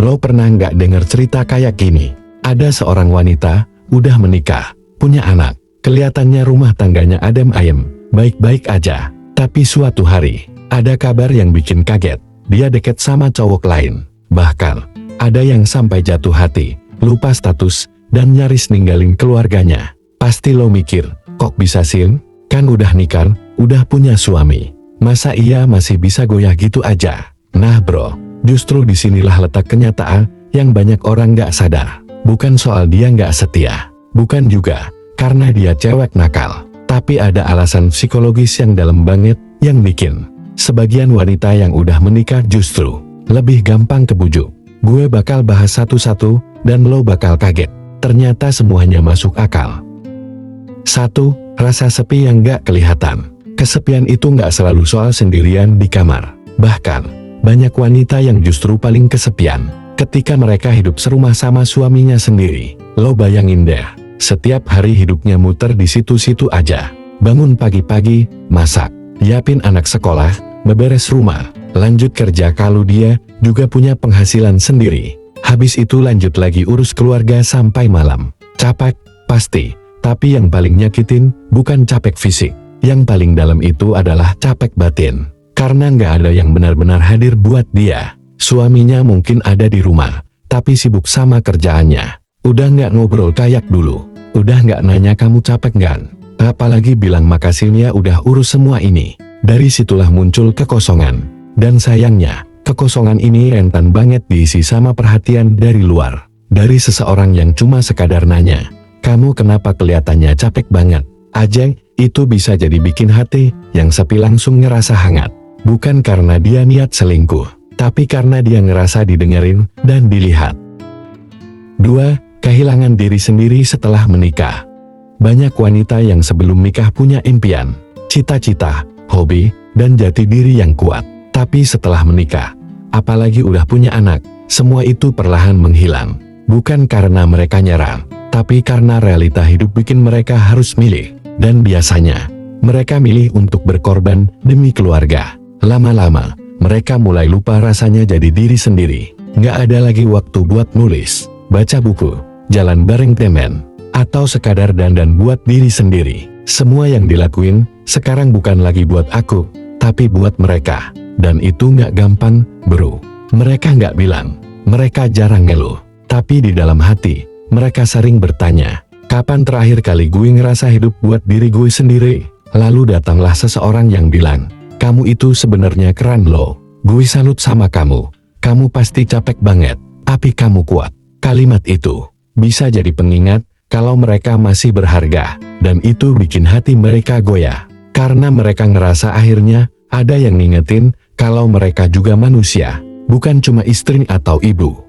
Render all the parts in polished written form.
Lo pernah nggak denger cerita kayak gini? Ada seorang wanita, udah menikah, punya anak, kelihatannya rumah tangganya adem ayem, baik-baik aja. Tapi suatu hari, ada kabar yang bikin kaget. Dia deket sama cowok lain. Bahkan, ada yang sampai jatuh hati, lupa status, dan nyaris ninggalin keluarganya. Pasti lo mikir, kok bisa sih? Kan udah nikah, udah punya suami. Masa iya masih bisa goyah gitu aja? Nah bro, justru disinilah letak kenyataan yang banyak orang gak sadar. Bukan soal dia gak setia, bukan juga karena dia cewek nakal, tapi ada alasan psikologis yang dalam banget yang bikin sebagian wanita yang udah menikah justru lebih gampang kebujuk. Gue bakal bahas satu-satu dan lo bakal kaget. Ternyata semuanya masuk akal. 1. Rasa sepi yang gak kelihatan. Kesepian itu gak selalu soal sendirian di kamar. Bahkan, banyak wanita yang justru paling kesepian ketika mereka hidup serumah sama suaminya sendiri. Lo bayangin deh, setiap hari hidupnya muter di situ-situ aja. Bangun pagi-pagi, masak, nyiapin anak sekolah, beberes rumah, lanjut kerja kalau dia juga punya penghasilan sendiri. Habis itu lanjut lagi urus keluarga sampai malam. Capek, pasti. Tapi yang paling nyakitin, bukan capek fisik. Yang paling dalam itu adalah capek batin. Karena nggak ada yang benar-benar hadir buat dia. Suaminya mungkin ada di rumah, tapi sibuk sama kerjaannya. Udah nggak ngobrol kayak dulu. Udah nggak nanya kamu capek nggak? Apalagi bilang makasihnya udah urus semua ini. Dari situlah muncul kekosongan. Dan sayangnya, kekosongan ini rentan banget diisi sama perhatian dari luar. Dari seseorang yang cuma sekadar nanya, kamu kenapa kelihatannya capek banget? Ajeng, itu bisa jadi bikin hati yang sepi langsung ngerasa hangat. Bukan karena dia niat selingkuh, tapi karena dia ngerasa didengerin dan dilihat. 2. Kehilangan diri sendiri setelah menikah. Banyak wanita yang sebelum nikah punya impian, cita-cita, hobi, dan jati diri yang kuat. Tapi setelah menikah, apalagi udah punya anak, semua itu perlahan menghilang. Bukan karena mereka nyerah, tapi karena realita hidup bikin mereka harus milih. Dan biasanya, mereka milih untuk berkorban demi keluarga. Lama-lama, mereka mulai lupa rasanya jadi diri sendiri. Nggak ada lagi waktu buat nulis, baca buku, jalan bareng temen, atau sekadar dandan buat diri sendiri. Semua yang dilakuin sekarang bukan lagi buat aku, tapi buat mereka. Dan itu nggak gampang, bro. Mereka nggak bilang, mereka jarang ngeluh. Tapi di dalam hati, mereka sering bertanya, kapan terakhir kali gue ngerasa hidup buat diri gue sendiri? Lalu datanglah seseorang yang bilang, kamu itu sebenarnya keren loh. Gue salut sama kamu. Kamu pasti capek banget, tapi kamu kuat. Kalimat itu bisa jadi pengingat kalau mereka masih berharga. Dan itu bikin hati mereka goyah. Karena mereka ngerasa akhirnya ada yang ngingetin kalau mereka juga manusia, bukan cuma istri atau ibu.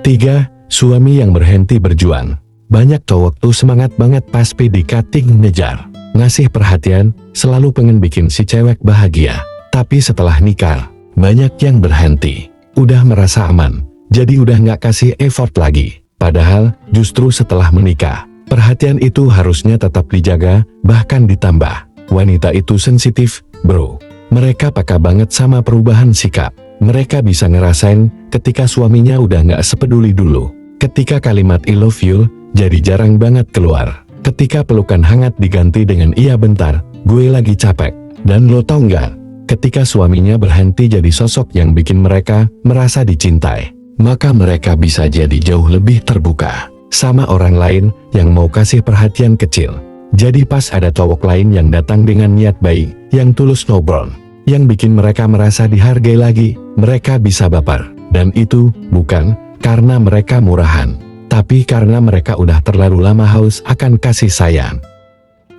3. Suami yang berhenti berjuang. Banyak cowok tuh semangat banget pas PDKT ngejar, ngasih perhatian, selalu pengen bikin si cewek bahagia. Tapi setelah nikah, banyak yang berhenti. Udah merasa aman, jadi udah nggak kasih effort lagi. Padahal, justru setelah menikah, perhatian itu harusnya tetap dijaga, bahkan ditambah. Wanita itu sensitif, bro. Mereka peka banget sama perubahan sikap. Mereka bisa ngerasain ketika suaminya udah nggak sepeduli dulu. Ketika kalimat I love you jadi jarang banget keluar. Ketika pelukan hangat diganti dengan iya bentar, gue lagi capek. Dan lo tau nggak? Ketika suaminya berhenti jadi sosok yang bikin mereka merasa dicintai, maka mereka bisa jadi jauh lebih terbuka sama orang lain yang mau kasih perhatian kecil. Jadi pas ada cowok lain yang datang dengan niat baik, yang tulus ngobrol, yang bikin mereka merasa dihargai lagi, mereka bisa baper. Dan itu bukan karena mereka murahan, tapi karena mereka udah terlalu lama haus akan kasih sayang.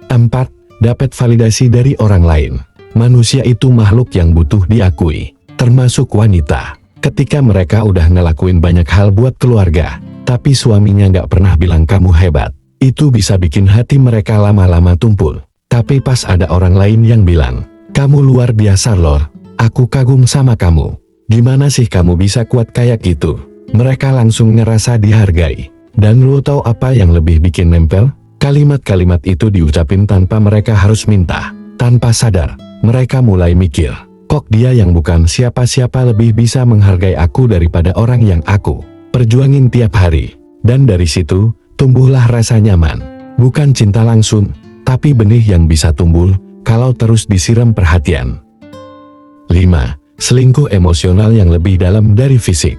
4. Dapat validasi dari orang lain. Manusia itu makhluk yang butuh diakui, termasuk wanita. Ketika mereka udah ngelakuin banyak hal buat keluarga, tapi suaminya nggak pernah bilang kamu hebat, itu bisa bikin hati mereka lama-lama tumpul. Tapi pas ada orang lain yang bilang, kamu luar biasa loh, aku kagum sama kamu. Gimana sih kamu bisa kuat kayak gitu? Mereka langsung ngerasa dihargai. Dan lo tahu apa yang lebih bikin nempel? Kalimat-kalimat itu diucapin tanpa mereka harus minta. Tanpa sadar, mereka mulai mikir, Kok dia yang bukan siapa-siapa lebih bisa menghargai aku daripada orang yang aku perjuangin tiap hari. Dan dari situ, tumbuhlah rasa nyaman. Bukan cinta langsung, tapi benih yang bisa tumbuh kalau terus disiram perhatian. 5. Selingkuh emosional yang lebih dalam dari fisik.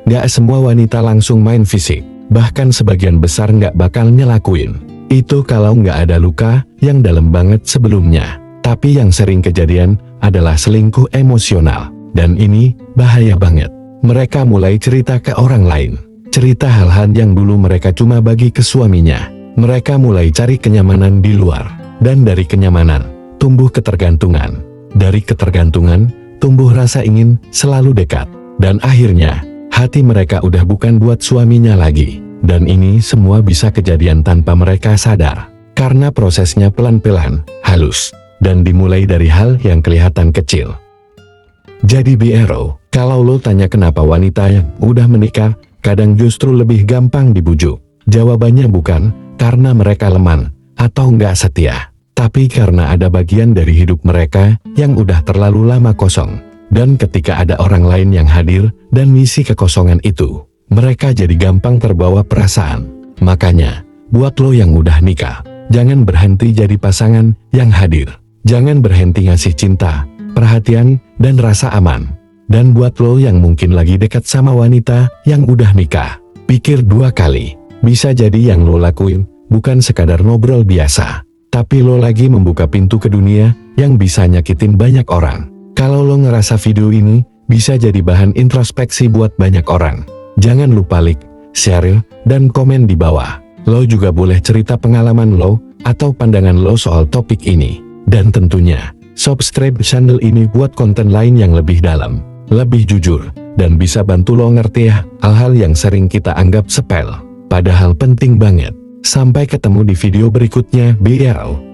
Gak semua wanita langsung main fisik, bahkan sebagian besar gak bakal nyelakuin. Itu kalau gak ada luka yang dalam banget sebelumnya. Tapi yang sering kejadian adalah selingkuh emosional. Dan ini bahaya banget. Mereka mulai cerita ke orang lain. Cerita hal-hal yang dulu mereka cuma bagi ke suaminya. Mereka mulai cari kenyamanan di luar. Dan dari kenyamanan, tumbuh ketergantungan. Dari ketergantungan, tumbuh rasa ingin selalu dekat. Dan akhirnya, hati mereka udah bukan buat suaminya lagi. Dan ini semua bisa kejadian tanpa mereka sadar. Karena prosesnya pelan-pelan, halus, dan dimulai dari hal yang kelihatan kecil. Jadi BRO, kalau lo tanya kenapa wanita yang udah menikah, kadang justru lebih gampang dibujuk. Jawabannya bukan karena mereka lemah atau nggak setia. Tapi karena ada bagian dari hidup mereka yang udah terlalu lama kosong. Dan ketika ada orang lain yang hadir dan ngisi kekosongan itu, mereka jadi gampang terbawa perasaan. Makanya, buat lo yang udah nikah, jangan berhenti jadi pasangan yang hadir. Jangan berhenti ngasih cinta, perhatian, dan rasa aman. Dan buat lo yang mungkin lagi dekat sama wanita yang udah nikah, pikir 2 kali. Bisa jadi yang lo lakuin bukan sekadar ngobrol biasa. Tapi lo lagi membuka pintu ke dunia yang bisa nyakitin banyak orang. Kalau lo ngerasa video ini bisa jadi bahan introspeksi buat banyak orang, jangan lupa like, share, dan komen di bawah. Lo juga boleh cerita pengalaman lo atau pandangan lo soal topik ini. Dan tentunya, subscribe channel ini buat konten lain yang lebih dalam, lebih jujur, dan bisa bantu lo ngerti hal-hal yang sering kita anggap sepele, padahal penting banget. Sampai ketemu di video berikutnya, BRO.